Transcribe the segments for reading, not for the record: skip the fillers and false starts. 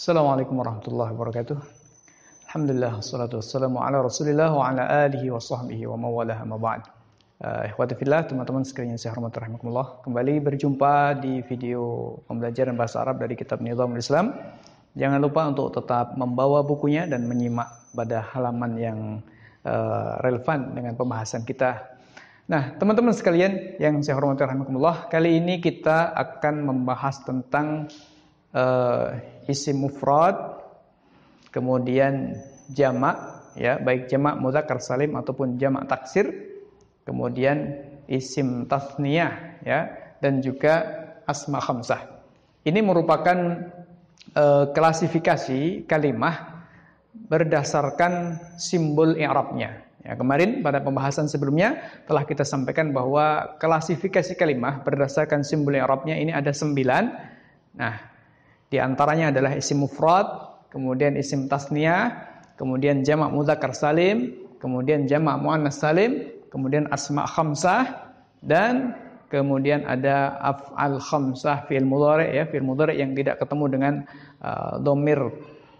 Assalamualaikum warahmatullahi wabarakatuh. Alhamdulillah, wassalatu wassalamu ala Rasulillah wa ala alihi wa sahbihi wa mawalah amma ba'd. Ikhwati fillah, teman-teman sekalian yang saya hormati rahimakumullah. Kembali berjumpa di video pembelajaran bahasa Arab dari kitab Nizamul Islam. Jangan lupa untuk tetap membawa bukunya dan menyimak pada halaman yang relevan dengan pembahasan kita. Nah, teman-teman sekalian yang saya hormati rahimakumullah, kali ini kita akan membahas tentang isim mufrad, kemudian jamak, ya, baik jamak mudzakkar salim ataupun jamak taksir, kemudian isim tasniyah, ya, dan juga asma khamsah. Ini merupakan klasifikasi kalimah berdasarkan simbol i'rabnya. Ya, kemarin pada pembahasan sebelumnya telah kita sampaikan bahwa klasifikasi kalimah berdasarkan simbol i'rabnya ini ada 9. Nah, di antaranya adalah isim mufrad, kemudian isim tasniyah, kemudian jamak mudzakkar salim, kemudian jamak muannas salim, kemudian asma khamsah, dan kemudian ada af'al khamsah fi'il mudhari', ya, fi'il mudhari' yang tidak ketemu dengan dhamir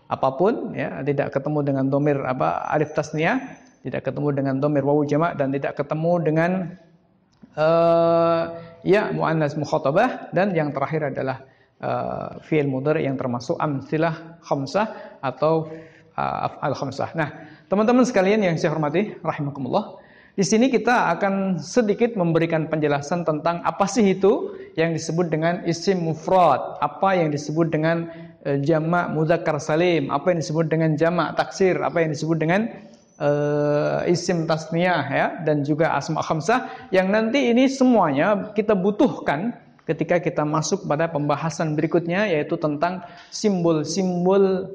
apapun, ya, tidak ketemu dengan dhamir alif tasniyah, tidak ketemu dengan dhamir wawu jamak, dan tidak ketemu dengan ya muannas mukhatabah, dan yang terakhir adalah fi'il mudhari' yang termasuk amtsilah khamsah atau af'al khamsah. Nah, teman-teman sekalian yang saya hormati rahimakumullah, di sini kita akan sedikit memberikan penjelasan tentang apa sih itu yang disebut dengan isim mufrad, apa yang disebut dengan jamak mudzakkar salim, apa yang disebut dengan jamak taksir, apa yang disebut dengan isim tasniyah, ya, dan juga asma khamsah, yang nanti ini semuanya kita butuhkan ketika kita masuk pada pembahasan berikutnya, yaitu tentang simbol-simbol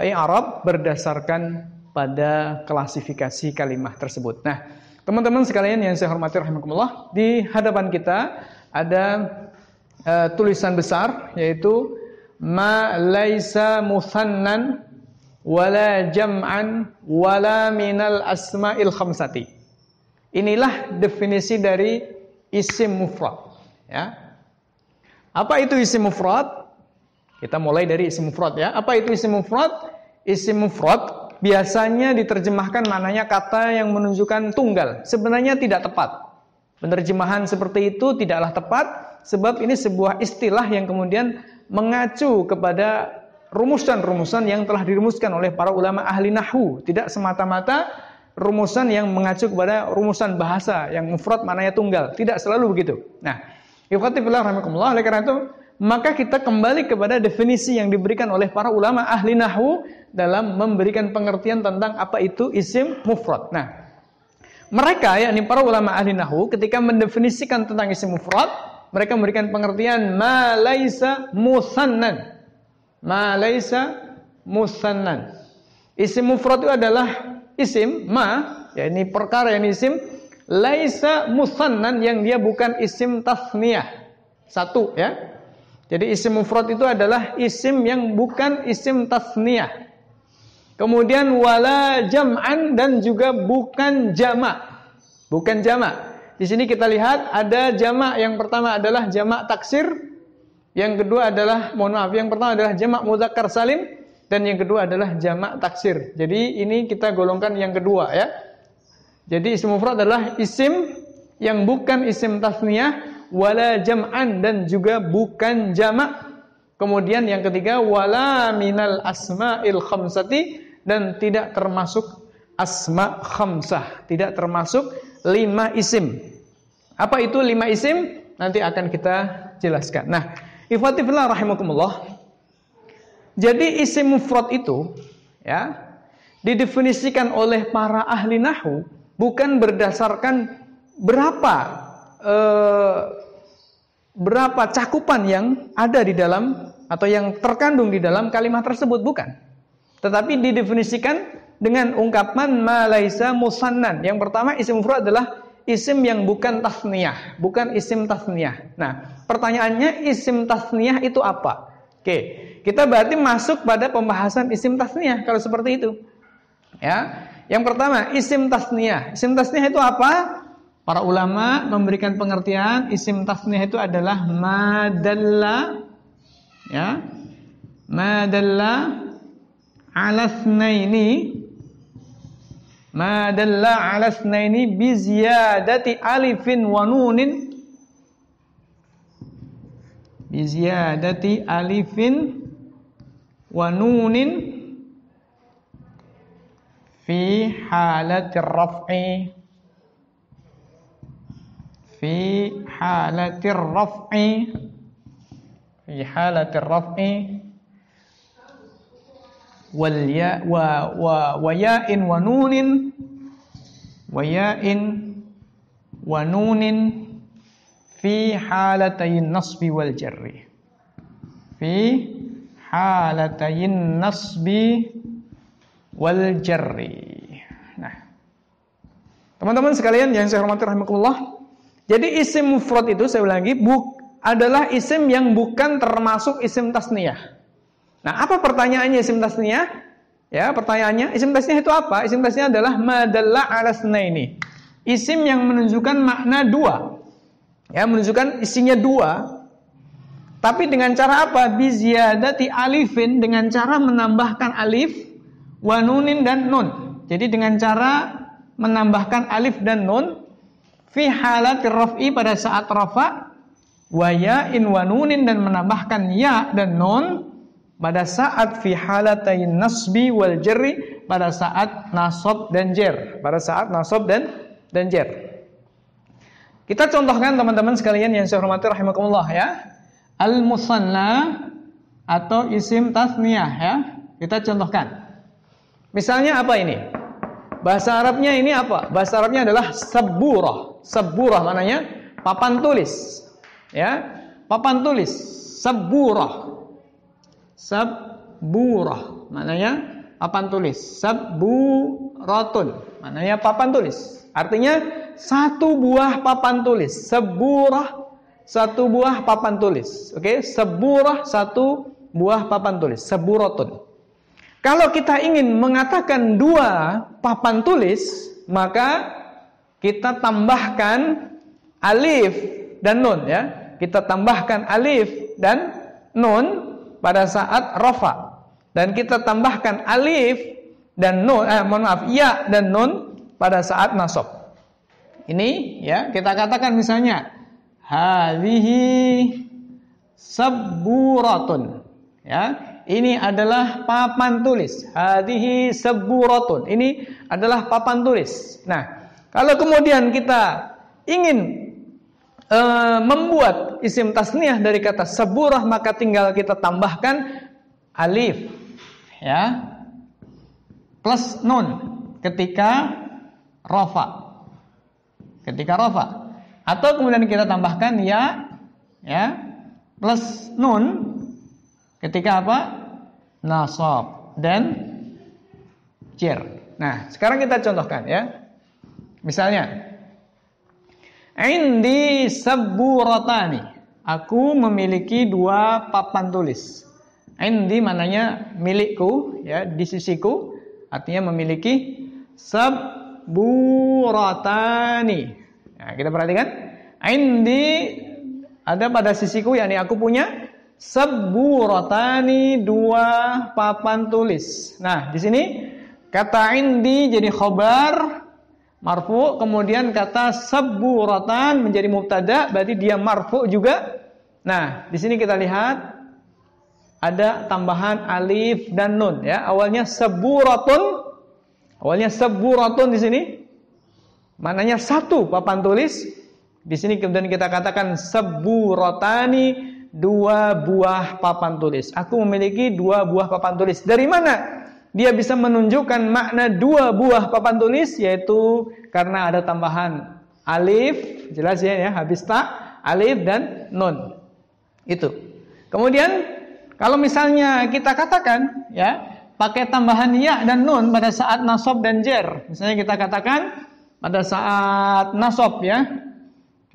i'rab berdasarkan pada klasifikasi kalimah tersebut. Nah, teman-teman sekalian yang saya hormati rahimakumullah, di hadapan kita ada tulisan besar, yaitu ma laisa musannan wala jam'an wala minal asma'il khamsati. Inilah definisi dari isim mufrad, ya. Apa itu isim mufrad? Kita mulai dari isim mufrad, ya. Apa itu isim mufrad? Isim mufrad biasanya diterjemahkan maknanya kata yang menunjukkan tunggal. Sebenarnya tidak tepat. Penerjemahan seperti itu tidaklah tepat, sebab ini sebuah istilah yang kemudian mengacu kepada rumusan-rumusan yang telah dirumuskan oleh para ulama ahli nahwu. Tidak semata-mata rumusan yang mengacu kepada rumusan bahasa yang mufrad maknanya tunggal. Tidak selalu begitu. Nah, ikhwati fillah rahimakumullah, oleh karena itu maka kita kembali kepada definisi yang diberikan oleh para ulama ahli nahwu dalam memberikan pengertian tentang apa itu isim mufrad. Nah, mereka, yakni para ulama ahli nahwu, ketika mendefinisikan tentang isim mufrad, mereka memberikan pengertian ma laisa musannan. Ma laisa musannan. Isim mufrad itu adalah isim ma, yakni perkara yang isim laisa musannan, yang dia bukan isim tasniyah. Satu, ya. Jadi isim mufrad itu adalah isim yang bukan isim tasniyah. Kemudian wala jam'an, dan juga bukan jamak. Bukan jamak. Di sini kita lihat ada jamak. Yang pertama adalah jamak taksir. Yang kedua adalah, yang pertama adalah jamak mudzakkar salim, dan yang kedua adalah jamak taksir. Jadi ini kita golongkan yang kedua, ya. Jadi isim mufrad adalah isim yang bukan isim tasniyah, wala jam'an, dan juga bukan jamak. Kemudian yang ketiga wala minal asma'il khamsati, dan tidak termasuk asma khamsah, tidak termasuk 5 isim. Apa itu 5 isim? Nanti akan kita jelaskan. Nah, ikhwati fillah rahimakumullah, jadi isim mufrad itu, ya, didefinisikan oleh para ahli nahwu bukan berdasarkan berapa cakupan yang ada di dalam atau yang terkandung di dalam kalimat tersebut, bukan. Tetapi didefinisikan dengan ungkapan ma laisa musannan. Yang pertama, isim mufrad adalah isim yang bukan tasniyah, bukan isim tasniyah. Nah, pertanyaannya isim tasniyah itu apa? Oke, kita berarti masuk pada pembahasan isim tasniyah kalau seperti itu. Ya. Yang pertama, isim tasniyah. Isim tasniyah itu apa? Para ulama memberikan pengertian isim tasniyah itu adalah madalla, ya, ma dalla ala tsnaini bi ziyadati alifin wa nunin fi halatir raf'i wal ya wa ya'in wa nunin fi halatayn nasbi wal jarri. Nah, teman-teman sekalian yang saya hormati rahimakumullah. Jadi isim mufrad itu, saya ulangi, adalah isim yang bukan termasuk isim tasniyah. Nah, apa pertanyaannya isim tasniyah? Ya, pertanyaannya, isim tasniyah itu apa? Isim tasniyah adalah ma dalla ala tsnaini. Isim yang menunjukkan makna dua. Ya, menunjukkan isinya dua. Tapi dengan cara apa? Bi ziyadati alifin, dengan cara menambahkan alif, wa nunin dan nun. Jadi dengan cara menambahkan alif dan nun fi halatir raf'i pada saat rafa, wa ya'in wa nunin dan menambahkan ya dan nun pada saat fi halatayn nasbi wal jarri pada saat nasab dan jar, dan jar. Kita contohkan teman-teman sekalian yang saya hormati rahimakumullah ya. Al-musanna atau isim tasniyah ya. Kita contohkan. Misalnya apa ini? Bahasa Arabnya ini apa? Bahasa Arabnya adalah saburah. Saburah maknanya papan tulis. Ya, papan tulis. Saburah. Saburah maknanya papan tulis. Saburatun maknanya papan tulis. Artinya satu buah papan tulis. Saburah, satu buah papan tulis. Oke, saburah, satu buah papan tulis. Saburatun. Kalau kita ingin mengatakan dua papan tulis, maka kita tambahkan alif dan nun ya. Kita tambahkan alif dan nun pada saat rafa. Dan kita tambahkan alif dan nun, ya dan nun pada saat nasab. Ini ya, kita katakan misalnya hadhihi saburatun. Ya. Ini adalah papan tulis. Hadhihi saburatun. Ini adalah papan tulis. Nah, kalau kemudian kita ingin membuat isim tasniyah dari kata saburah, maka tinggal kita tambahkan alif ya plus nun ketika rafa. Atau kemudian kita tambahkan ya plus nun ketika apa? Nasab dan jar. Nah, sekarang kita contohkan ya. Misalnya, indi saburatani. Aku memiliki dua papan tulis. Indi maknanya milikku ya, di sisiku, artinya memiliki saburatani. Nah, kita perhatikan. Indi ada pada sisiku, yakni aku punya saburatani, dua papan tulis. Nah, di sini kata indi jadi khobar marfu, kemudian kata saburatan menjadi mubtada, berarti dia marfu juga. Nah, di sini kita lihat ada tambahan alif dan nun ya. Awalnya saburatun di sini maknanya satu papan tulis. Di sini kemudian kita katakan saburatani, dua buah papan tulis. Aku memiliki dua buah papan tulis. Dari mana dia bisa menunjukkan makna dua buah papan tulis? Yaitu karena ada tambahan alif, jelas ya, habis ta, alif dan nun. Itu. Kemudian kalau misalnya kita katakan ya, pakai tambahan ya dan nun pada saat nasab dan jar. Misalnya kita katakan pada saat nasab ya.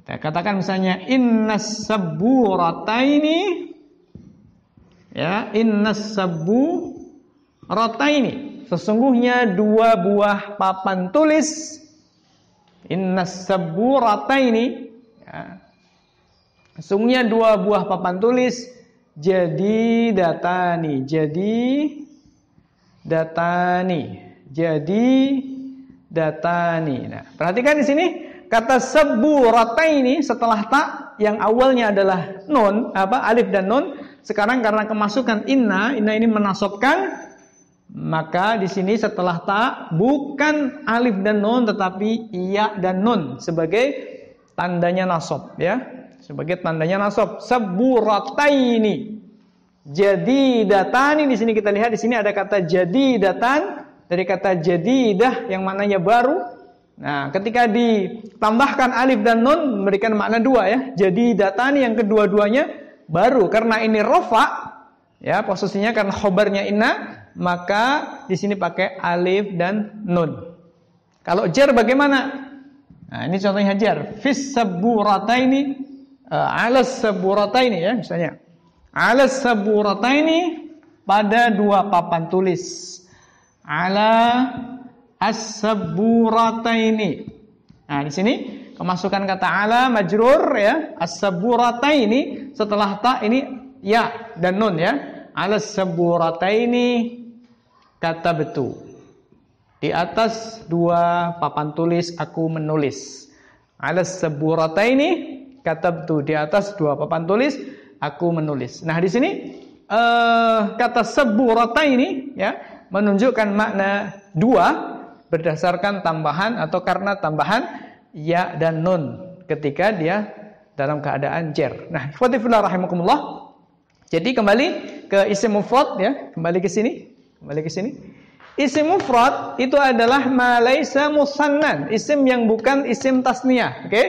Kita katakan misalnya innas saburataini ya, innas saburataini, sesungguhnya dua buah papan tulis. Innas saburataini ya, sesungguhnya dua buah papan tulis jadidatani, jadidatani. Nah, perhatikan di sini kata saburataini setelah ta yang awalnya adalah nun, alif dan nun, sekarang karena kemasukan inna ini menasabkan, maka di sini setelah ta bukan alif dan nun tetapi ya dan nun sebagai tandanya nasab, ya. Sebagai tandanya nasab. Saburataini. Jadidatani, di sini kita lihat di sini ada kata jadidatan dari kata jadidah yang maknanya baru. Nah, ketika ditambahkan alif dan nun memberikan makna dua, ya. Jadidatani yang kedua-duanya baru, karena ini rofa, ya, posisinya karena khobarnya inna, maka di sini pakai alif dan nun. Kalau jar bagaimana? Nah, ini contohnya jar. Fis saburataini, alas saburataini, ya, misalnya. Alas saburataini, pada dua papan tulis. Ala as-saburataini. Nah, di sini kemasukan kata ala majrur, ya. As-saburataini setelah ta ini ya dan nun, ya. Ala saburataini katabtu. Di atas dua papan tulis aku menulis. Ala saburataini katabtu, di atas dua papan tulis aku menulis. Nah, di sini kata saburataini, ya, menunjukkan makna dua berdasarkan tambahan atau karena tambahan ya dan nun ketika dia dalam keadaan jar. Nah, ikhwati fillah rahimakumullah. Jadi kembali ke isim mufrad, ya, kembali ke sini. Isim mufrad itu adalah ma laisa musannan, isim yang bukan isim tasniyah, oke?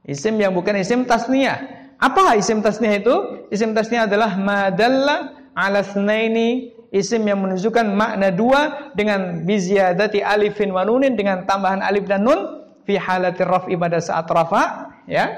Isim yang bukan isim tasniyah. Apa isim tasniyah itu? Isim tasniyah adalah ma dalla ala tsnaini, isim yang menunjukkan makna dua dengan biziyadati alifin wa nunin, dengan tambahan alif dan nun fi halatir raf'i pada saat rafa, ya.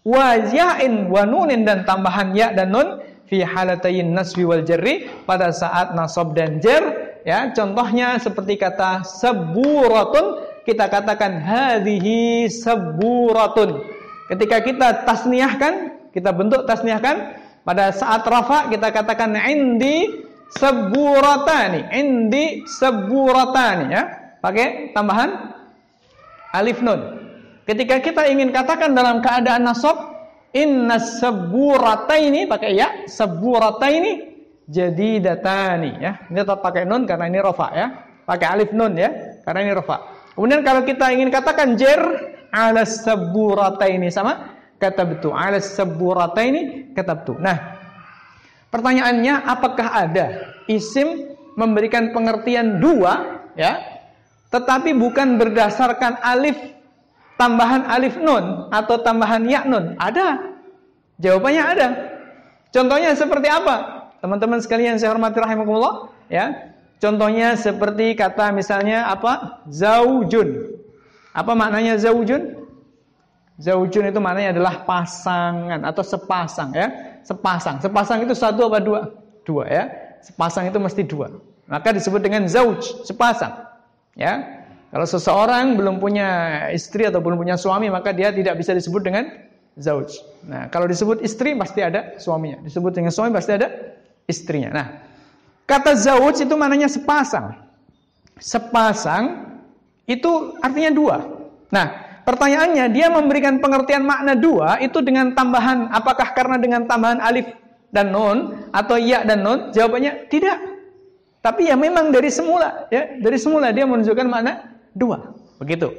Wa ya'in wa nunin, dan tambahan ya dan nun fi halatayn nasbi wal jarri, pada saat nasab dan jar, ya. Contohnya seperti kata saburatun, kita katakan hadhihi saburatun. Ketika kita tasniyahkan, kita bentuk tasniyahkan, pada saat rafa kita katakan indi saburatani, ya, pakai tambahan alif nun. Ketika kita ingin katakan dalam keadaan nasab, innas saburataini, pakai ya, saburataini jadidatani, ya. Ini tetap pakai nun karena ini rafa, ya. Pakai alif nun, ya, karena ini rafa. Kemudian kalau kita ingin katakan jar, ala saburataini, sama katabtu, ala saburataini katabtu. Nah, pertanyaannya, apakah ada isim memberikan pengertian dua, ya, tetapi bukan berdasarkan alif, tambahan alif nun atau tambahan ya nun? Ada. Jawabannya ada. Contohnya seperti apa? Teman-teman sekalian saya hormati rahimakumullah, ya. Contohnya seperti kata misalnya apa? Zaujun. Apa maknanya zaujun? Zaujun itu maknanya adalah pasangan atau sepasang, ya. Sepasang. Sepasang itu satu apa dua? Dua, ya. Sepasang itu mesti dua. Maka disebut dengan zauj, sepasang. Ya. Kalau seseorang belum punya istri atau belum punya suami, maka dia tidak bisa disebut dengan zauj. Nah, kalau disebut istri pasti ada suaminya. Disebut dengan suami pasti ada istrinya. Nah, kata zauj itu maknanya sepasang. Sepasang itu artinya dua. Nah, pertanyaannya, dia memberikan pengertian makna dua itu dengan tambahan, apakah karena dengan tambahan alif dan nun atau ya dan nun? Jawabannya tidak. Tapi ya memang dari semula, ya, dari semula dia menunjukkan makna dua. Begitu.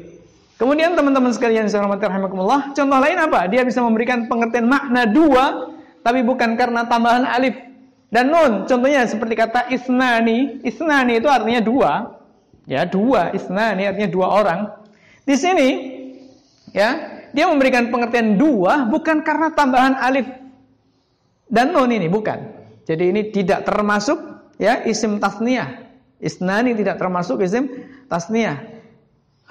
Kemudian teman-teman sekalian saya hormati rahimakumullah, contoh lain apa? Dia bisa memberikan pengertian makna dua tapi bukan karena tambahan alif dan nun. Contohnya seperti kata isnani. Isnani itu artinya dua. Ya, dua. Isnani artinya dua orang. Di sini, ya, dia memberikan pengertian dua bukan karena tambahan alif dan nun ini, bukan. Jadi ini tidak termasuk, ya, isim tasniyah. Isnani tidak termasuk isim tasniyah.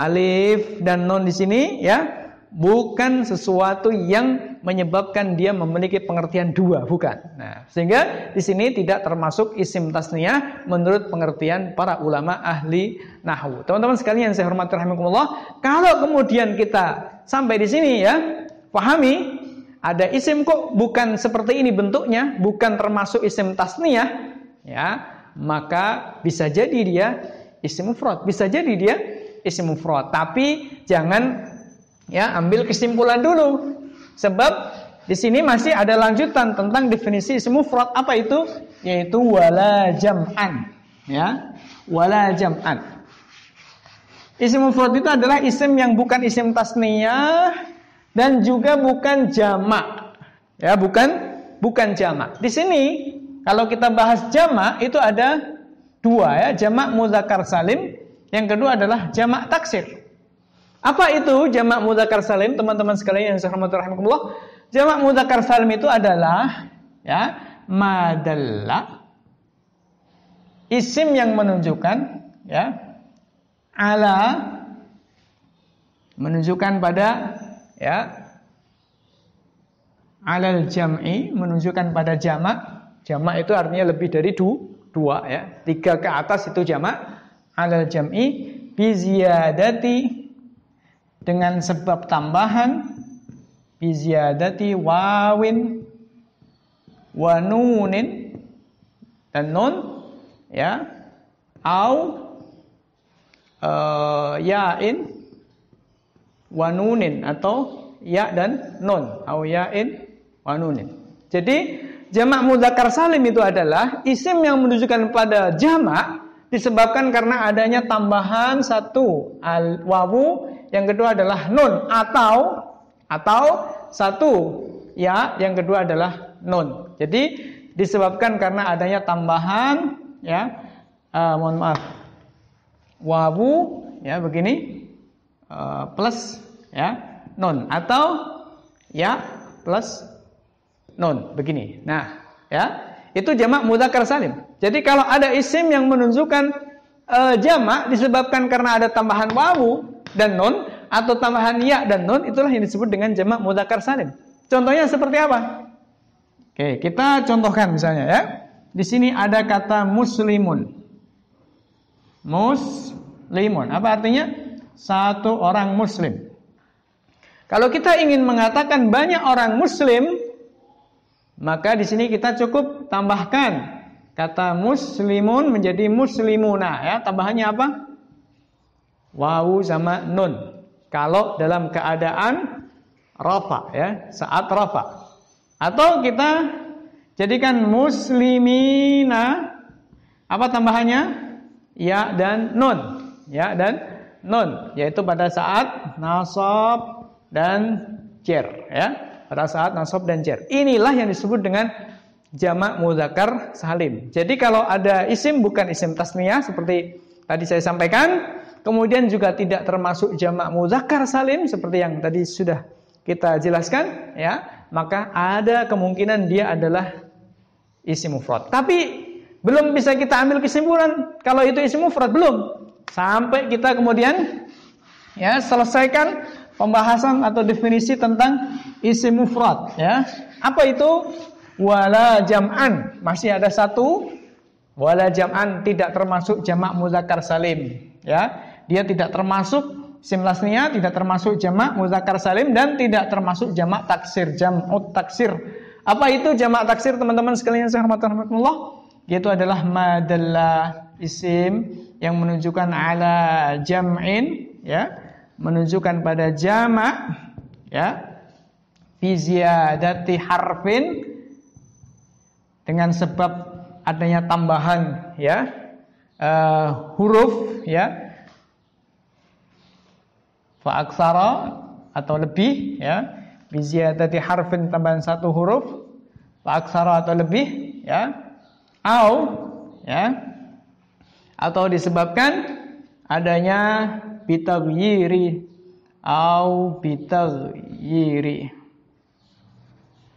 Alif dan nun di sini, ya, bukan sesuatu yang menyebabkan dia memiliki pengertian dua, bukan. Nah, sehingga di sini tidak termasuk isim tasniyah menurut pengertian para ulama ahli nahwu. Teman-teman sekalian saya hormati rahimakumullah, kalau kemudian kita sampai di sini, ya, pahami ada isim kok bukan seperti ini bentuknya, bukan termasuk isim tasniyah, ya, maka bisa jadi dia isim mufrad, bisa jadi dia isim mufrad. Tapi jangan ya ambil kesimpulan dulu, sebab di sini masih ada lanjutan tentang definisi isim mufrad. Apa itu? Yaitu wala jam'an, ya, wala jam'an. Isim mufrad itu adalah isim yang bukan isim tasniyah dan juga bukan jamak. Ya, bukan jamak. Di sini kalau kita bahas jamak itu ada dua, ya, jamak mudzakkar salim, yang kedua adalah jamak taksir. Apa itu jamak mudzakkar salim, teman-teman sekalian yang saya hormati rahimakumullah? Jamak mudzakkar salim itu adalah ya madalla, isim yang menunjukkan ya ala, menunjukkan pada ya alal jam'i, menunjukkan pada jamak. Jamak itu artinya lebih dari dua, ya, 3 ke atas itu jamak. Alal jam'i bi ziyadati, dengan sebab tambahan, bi ziyadati wawin wa nunin, dan nun, ya, au ya'in wa nunin, atau ya dan nun, au ya'in wa nunin. Jadi jamak mudzakkar salim itu adalah isim yang menunjukkan pada jamak disebabkan karena adanya tambahan satu al wawu, yang kedua adalah nun, atau satu ya, yang kedua adalah nun. Jadi disebabkan karena adanya tambahan ya, mohon maaf, wawu ya begini plus ya nun, atau ya plus nun begini. Nah, ya, itu jamak mudzakkar salim. Jadi kalau ada isim yang menunjukkan jamak disebabkan karena ada tambahan wawu dan nun, atau tambahan ya dan nun, itulah yang disebut dengan jamak mudzakkar salim. Contohnya seperti apa? Oke, kita contohkan misalnya ya. Di sini ada kata muslimun. Muslimun, apa artinya? Satu orang muslim. Kalau kita ingin mengatakan banyak orang muslim, maka di sini kita cukup tambahkan kata muslimun menjadi muslimuna, ya. Tambahannya apa? Wawu sama nun. Kalau dalam keadaan rafa, ya, saat rafa. Atau kita jadikan muslimina, apa tambahannya? Ya dan nun, ya dan nun, yaitu pada saat nasab dan jar, ya, pada saat nasab dan jar. Inilah yang disebut dengan jamak mudzakkar salim. Jadi kalau ada isim bukan isim tasniyah seperti tadi saya sampaikan, kemudian juga tidak termasuk jamak mudzakkar salim seperti yang tadi sudah kita jelaskan, ya, maka ada kemungkinan dia adalah isim mufrad. Tapi belum bisa kita ambil kesimpulan kalau itu isim mufrad, belum. Sampai kita kemudian ya selesaikan pembahasan atau definisi tentang isim mufrad, ya. Apa itu? Wala jam'an. Masih ada satu. Wala jam'an tidak termasuk jamak mudzakkar salim, ya. Dia tidak termasuk isim tasniyah, tidak termasuk jamak mudzakkar salim, dan tidak termasuk jamak taksir, jam'ut taksir. Apa itu jamak taksir, teman-teman sekalian yang saya hormati rahimakumullah? Yaitu adalah madalla, isim yang menunjukkan ala jam'in, ya, menunjukkan pada jamak, ya, fi ziyadati harfin, dengan sebab adanya tambahan, ya, huruf, ya, fa aksara atau lebih, ya, bi ziyadati harfin, tambahan satu huruf, fa aksara atau lebih, ya, ya, atau disebabkan adanya bitaghyiri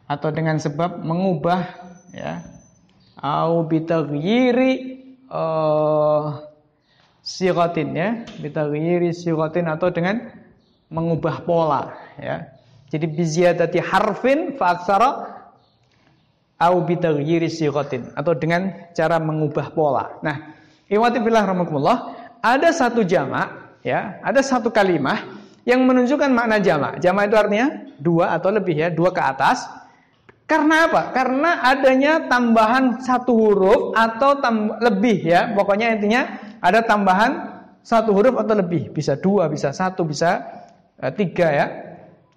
atau dengan sebab mengubah, ya, au bitaghyiri sighatin, ya, bitaghyiri sighatin, atau dengan mengubah pola, ya. Jadi bi ziyadati harfin fa aktsara au bitaghyiri sighatin, atau dengan cara mengubah pola. Nah, ikhwati fillah rahimakumullah, ada satu jamak, ya, ada satu kalimah yang menunjukkan makna jamak. Jamak itu artinya dua atau lebih ya, dua ke atas. Karena apa? Karena adanya tambahan satu huruf atau lebih ya. Pokoknya intinya ada tambahan satu huruf atau lebih. Bisa dua, bisa satu, bisa tiga ya.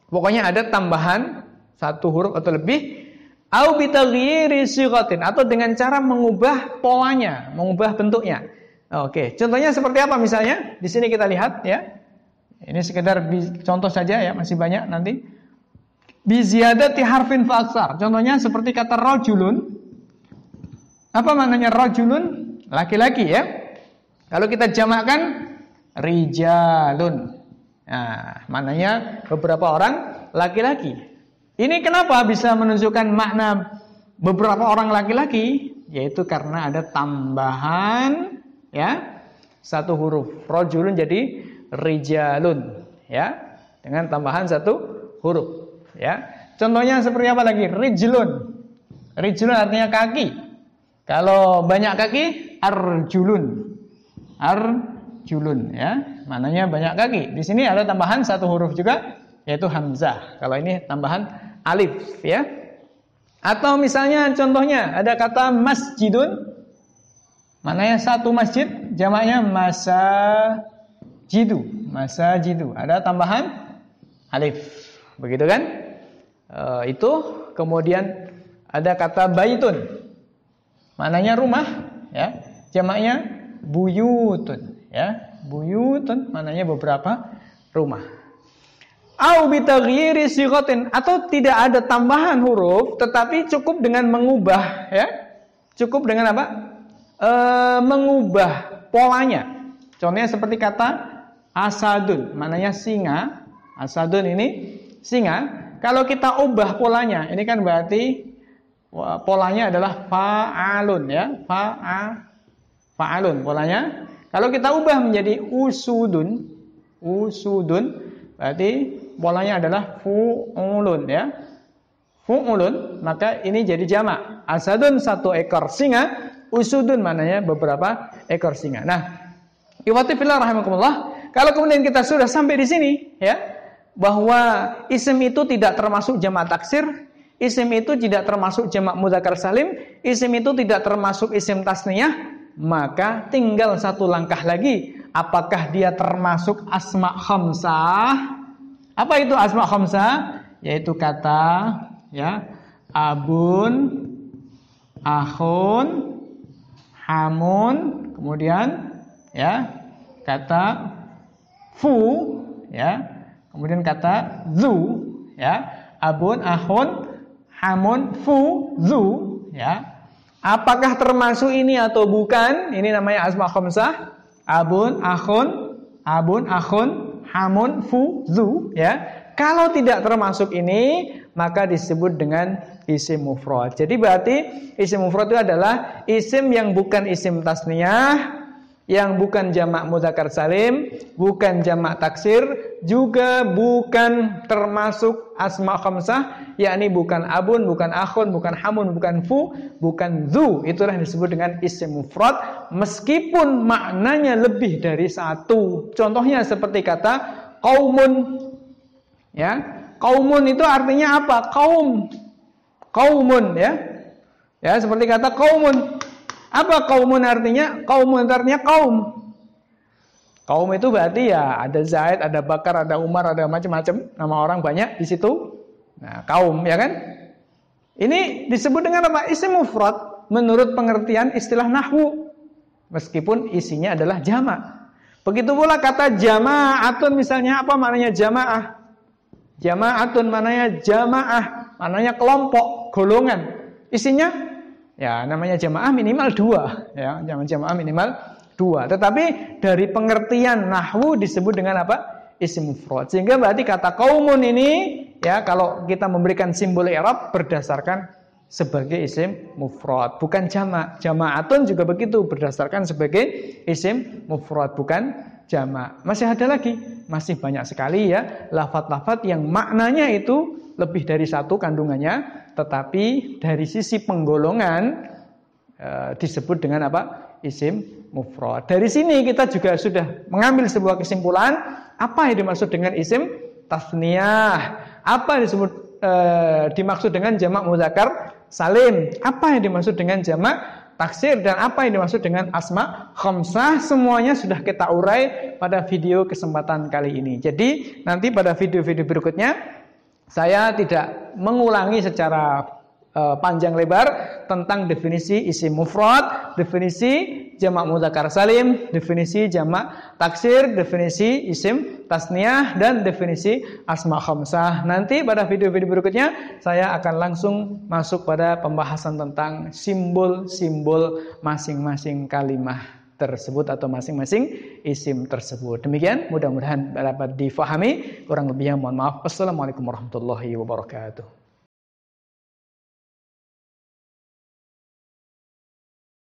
Pokoknya ada tambahan satu huruf atau lebih. Au bitaghyiri sighatin, atau dengan cara mengubah polanya, mengubah bentuknya. Oke, contohnya seperti apa misalnya? Di sini kita lihat ya. Ini sekedar contoh saja ya, masih banyak nanti. Bi ziyadati harfin fa aksar. Contohnya seperti kata rajulun. Apa maknanya rajulun? Laki-laki ya. Kalau kita jamakkan rijalun. Nah, maknanya beberapa orang laki-laki. Ini kenapa bisa menunjukkan makna beberapa orang laki-laki? Yaitu karena ada tambahan ya, satu huruf. Rajulun jadi rijalun ya, dengan tambahan satu huruf. Ya, contohnya seperti apa lagi? Rijlun. Rijlun artinya kaki. Kalau banyak kaki, arjulun. Arjulun ya, maknanya banyak kaki. Di sini ada tambahan satu huruf juga, yaitu hamzah. Kalau ini tambahan alif ya. Atau misalnya contohnya ada kata masjidun. Maknanya satu masjid, jamaknya masajidu. Masajidu. Ada tambahan alif. Begitu kan? Itu kemudian ada kata baitun, maknanya rumah ya, jamaknya buyutun ya, buyutun maknanya beberapa rumah. Au bitaghyiri sighatin, atau tidak ada tambahan huruf tetapi cukup dengan mengubah ya, cukup dengan apa? Mengubah polanya. Contohnya seperti kata asadun, maknanya singa. Asadun ini singa. Kalau kita ubah polanya, ini kan berarti polanya adalah fa'alun ya, fa'alun polanya. Kalau kita ubah menjadi usudun, berarti polanya adalah fu'ulun ya, fu'ulun. Maka ini jadi jamak. Asadun satu ekor singa, usudun maknanya beberapa ekor singa. Nah, ikhwati fillah rahimakumullah, kalau kemudian kita sudah sampai di sini ya, bahwa isim itu tidak termasuk jamak taksir, isim itu tidak termasuk jamak mudzakkar salim, isim itu tidak termasuk isim tasniyah, maka tinggal satu langkah lagi, apakah dia termasuk asma khamsah? Apa itu asma khamsah? Yaitu kata ya, abun, akhun, hamun, kemudian ya kata fu ya, kemudian kata zu ya, abun, ahun, hamun, fu, zu ya. Apakah termasuk ini atau bukan? Ini namanya asma khamsah. Abun, ahun, hamun, fu, zu ya. Kalau tidak termasuk ini, maka disebut dengan isim mufrad. Jadi berarti isim mufrad itu adalah isim yang bukan isim tasniyah, yang bukan jamak mudzakkar salim, bukan jamak taksir, juga bukan termasuk asma khamsah, yakni bukan abun, bukan akhun, bukan hamun, bukan fu, bukan zu. Itulah yang disebut dengan isim mufrad, meskipun maknanya lebih dari satu. Contohnya seperti kata qaumun ya. Qaumun itu artinya apa? Kaum. Qaumun ya. Ya, seperti kata qaumun. Apa qaumun artinya? Qaumun artinya kaum. Kaum itu berarti ya ada Zaid, ada Bakar, ada Umar, ada macam-macam nama orang banyak di situ. Nah, kaum ya kan? Ini disebut dengan apa? Isim mufrad menurut pengertian istilah nahwu, meskipun isinya adalah jamak. Begitu pula kata jama'atun misalnya, apa maknanya jamaah? Jama'atun maknanya jamaah, maknanya kelompok, golongan. Isinya ya namanya jamaah minimal 2 ya, jamaah minimal 2. Tetapi dari pengertian nahwu disebut dengan apa? Isim mufrad. Sehingga berarti kata qaumun ini ya, kalau kita memberikan simbol i'rab berdasarkan sebagai isim mufrad, bukan jamak. Jama'atun juga begitu, berdasarkan sebagai isim mufrad, bukan jamak. Masih ada lagi, masih banyak sekali ya lafaz-lafaz yang maknanya itu lebih dari satu kandungannya, tetapi dari sisi penggolongan disebut dengan apa? Isim mufrad. Dari sini kita juga sudah mengambil sebuah kesimpulan apa yang dimaksud dengan isim tasniyah. Apa yang disebut dimaksud dengan jamak mudzakkar salim? Apa yang dimaksud dengan jamak taksir dan apa yang dimaksud dengan asma khamsah? Semuanya sudah kita urai pada video kesempatan kali ini. Jadi nanti pada video-video berikutnya saya tidak mengulangi secara panjang lebar tentang definisi isim mufrad, definisi jamak mudzakkar salim, definisi jamak taksir, definisi isim tasniyah dan definisi asma khamsah. Nanti pada video-video berikutnya saya akan langsung masuk pada pembahasan tentang simbol-simbol masing-masing kalimat tersebut atau masing-masing isim tersebut. Demikian, mudah-mudahan dapat difahami. Kurang lebihnya mohon maaf. Wassalamualaikum warahmatullahi wabarakatuh.